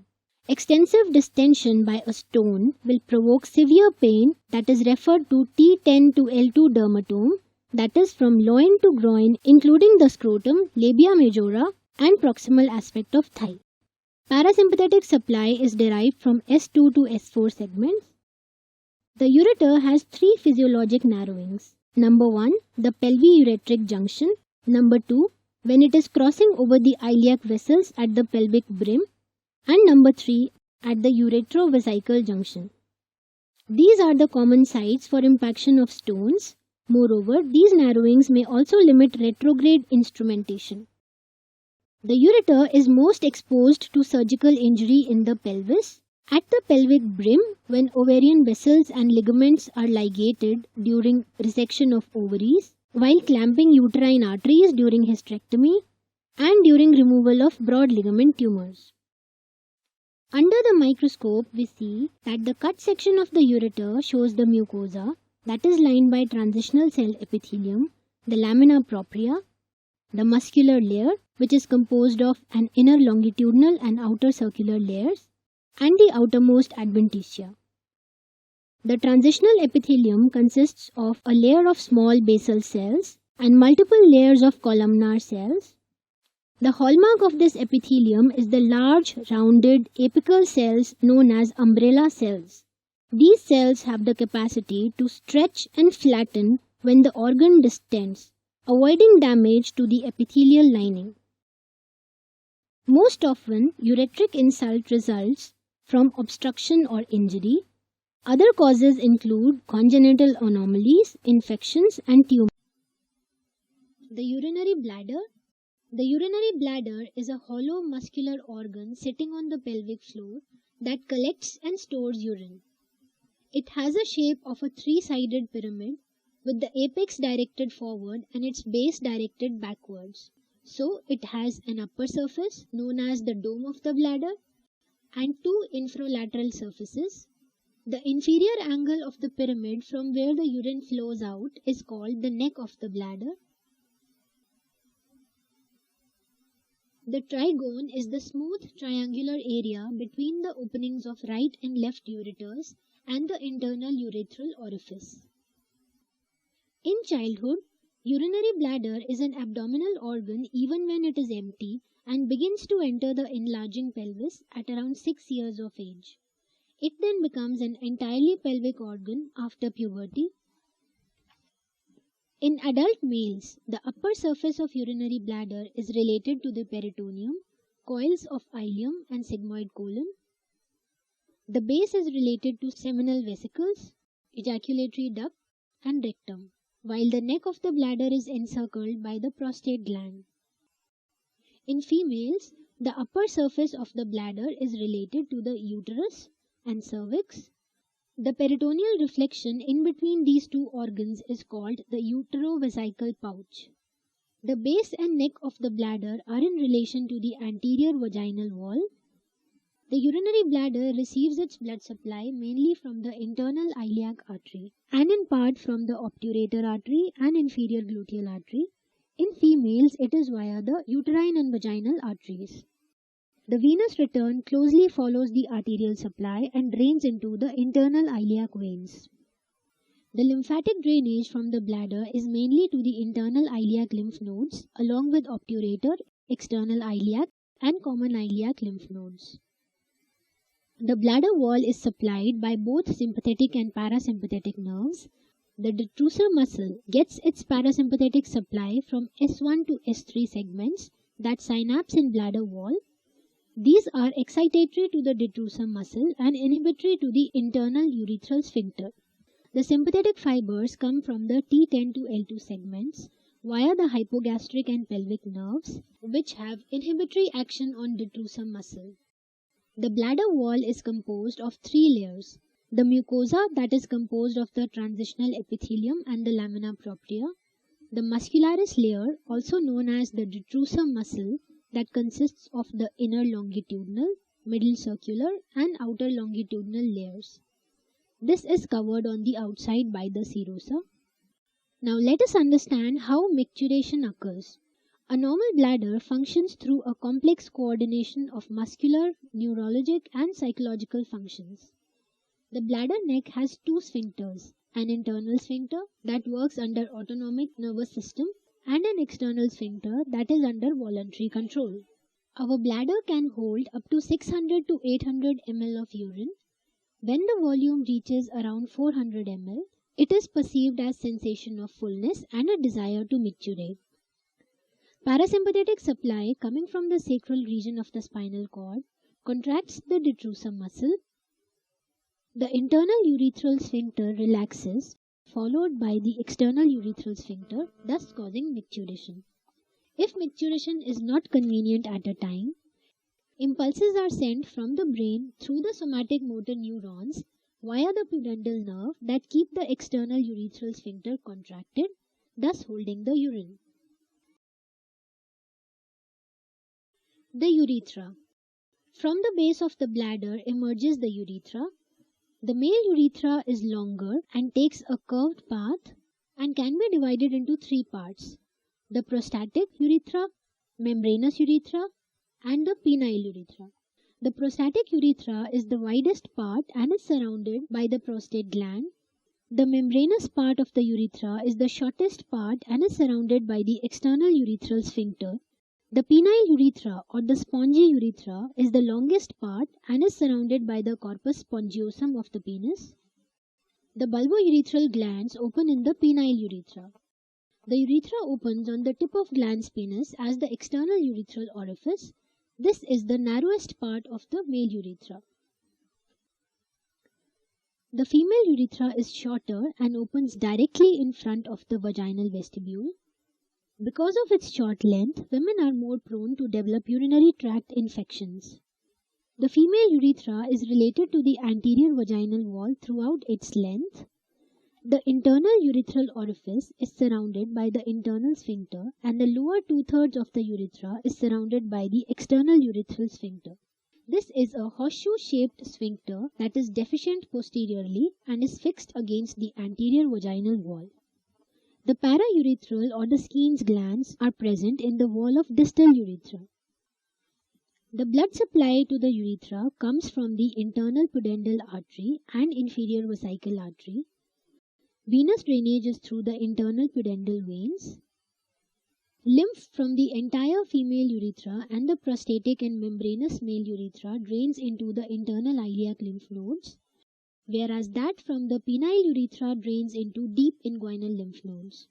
[SPEAKER 2] Extensive distension by a stone will provoke severe pain that is referred to T10 to L2 dermatome, that is from loin to groin, including the scrotum, labia majora and proximal aspect of thigh. Parasympathetic supply is derived from S2 to S4 segments. The ureter has three physiologic narrowings. Number 1, the pelviureteric junction. Number 2, when it is crossing over the iliac vessels at the pelvic brim. and number 3 at the uretrovesical junction. These are the common sites for impaction of stones. Moreover, these narrowings may also limit retrograde instrumentation. The ureter is most exposed to surgical injury in the pelvis, at the pelvic brim when ovarian vessels and ligaments are ligated during resection of ovaries, while clamping uterine arteries during hysterectomy, and during removal of broad ligament tumors. Under the microscope, we see that the cut section of the ureter shows the mucosa that is lined by transitional cell epithelium, the lamina propria, the muscular layer which is composed of an inner longitudinal and outer circular layers, and the outermost adventitia. The transitional epithelium consists of a layer of small basal cells and multiple layers of columnar cells. The hallmark of this epithelium is the large, rounded, apical cells known as umbrella cells. These cells have the capacity to stretch and flatten when the organ distends, avoiding damage to the epithelial lining. Most often, ureteric insult results from obstruction or injury. Other causes include congenital anomalies, infections, and tumors. The urinary bladder. The urinary bladder is a hollow muscular organ sitting on the pelvic floor that collects and stores urine. It has a shape of a three-sided pyramid with the apex directed forward and its base directed backwards. So it has an upper surface known as the dome of the bladder and two infralateral surfaces. The inferior angle of the pyramid from where the urine flows out is called the neck of the bladder. The trigone is the smooth triangular area between the openings of right and left ureters and the internal urethral orifice. In childhood, urinary bladder is an abdominal organ even when it is empty and begins to enter the enlarging pelvis at around 6 years of age. It then becomes an entirely pelvic organ after puberty. In adult males, the upper surface of urinary bladder is related to the peritoneum, coils of ileum and sigmoid colon. The base is related to seminal vesicles, ejaculatory duct and rectum, while the neck of the bladder is encircled by the prostate gland. In females, the upper surface of the bladder is related to the uterus and cervix. The peritoneal reflection in between these two organs is called the uterovesical pouch. The base and neck of the bladder are in relation to the anterior vaginal wall. The urinary bladder receives its blood supply mainly from the internal iliac artery and in part from the obturator artery and inferior gluteal artery. In females, it is via the uterine and vaginal arteries. The venous return closely follows the arterial supply and drains into the internal iliac veins. The lymphatic drainage from the bladder is mainly to the internal iliac lymph nodes along with obturator, external iliac and common iliac lymph nodes. The bladder wall is supplied by both sympathetic and parasympathetic nerves. The detrusor muscle gets its parasympathetic supply from S1 to S3 segments that synapse in bladder wall. These are excitatory to the detrusor muscle and inhibitory to the internal urethral sphincter. The sympathetic fibers come from the T10 to L2 segments via the hypogastric and pelvic nerves, which have inhibitory action on detrusor muscle. The bladder wall is composed of three layers. The mucosa that is composed of the transitional epithelium and the lamina propria. The muscularis layer, also known as the detrusor muscle, that consists of the inner longitudinal, middle circular and outer longitudinal layers. This is covered on the outside by the serosa. Now let us understand how micturition occurs. A normal bladder functions through a complex coordination of muscular, neurologic and psychological functions. The bladder neck has two sphincters, an internal sphincter that works under autonomic nervous system and an external sphincter that is under voluntary control. Our bladder can hold up to 600 to 800 ml of urine. When the volume reaches around 400 ml, it is perceived as sensation of fullness and a desire to micturate. Parasympathetic supply coming from the sacral region of the spinal cord contracts the detrusor muscle. The internal urethral sphincter relaxes, followed by the external urethral sphincter, thus causing micturition. If micturition is not convenient at a time, impulses are sent from the brain through the somatic motor neurons via the pudendal nerve that keep the external urethral sphincter contracted, thus holding the urine. The urethra. From the base of the bladder emerges the urethra. The male urethra is longer and takes a curved path and can be divided into three parts: the prostatic urethra, membranous urethra, and the penile urethra. The prostatic urethra is the widest part and is surrounded by the prostate gland. The membranous part of the urethra is the shortest part and is surrounded by the external urethral sphincter. The penile urethra or the spongy urethra is the longest part and is surrounded by the corpus spongiosum of the penis. The bulbourethral glands open in the penile urethra. The urethra opens on the tip of glans penis as the external urethral orifice. This is the narrowest part of the male urethra. The female urethra is shorter and opens directly in front of the vaginal vestibule. Because of its short length, women are more prone to develop urinary tract infections. The female urethra is related to the anterior vaginal wall throughout its length. The internal urethral orifice is surrounded by the internal sphincter, and the lower two-thirds of the urethra is surrounded by the external urethral sphincter. This is a horseshoe-shaped sphincter that is deficient posteriorly and is fixed against the anterior vaginal wall. The paraurethral or the Skene's glands are present in the wall of distal urethra. The blood supply to the urethra comes from the internal pudendal artery and inferior vesical artery. Venous drainage is through the internal pudendal veins. Lymph from the entire female urethra and the prostatic and membranous male urethra drains into the internal iliac lymph nodes, whereas that from the penile urethra drains into deep inguinal lymph nodes.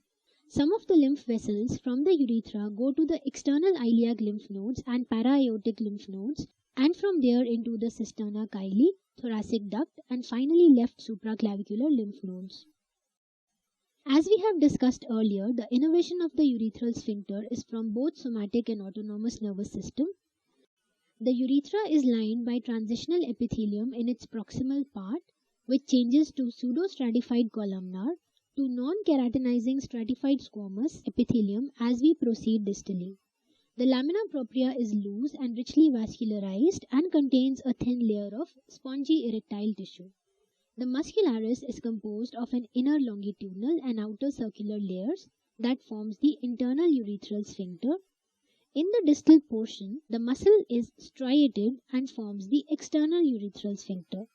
[SPEAKER 2] Some of the lymph vessels from the urethra go to the external iliac lymph nodes and para-aortic lymph nodes, and from there into the cisterna chyli, thoracic duct, and finally left supraclavicular lymph nodes. As we have discussed earlier, the innervation of the urethral sphincter is from both somatic and autonomous nervous system. The urethra is lined by transitional epithelium in its proximal part, which changes to pseudostratified columnar to non-keratinizing stratified squamous epithelium as we proceed distally. The lamina propria is loose and richly vascularized and contains a thin layer of spongy erectile tissue. The muscularis is composed of an inner longitudinal and outer circular layers that forms the internal urethral sphincter. In the distal portion, the muscle is striated and forms the external urethral sphincter.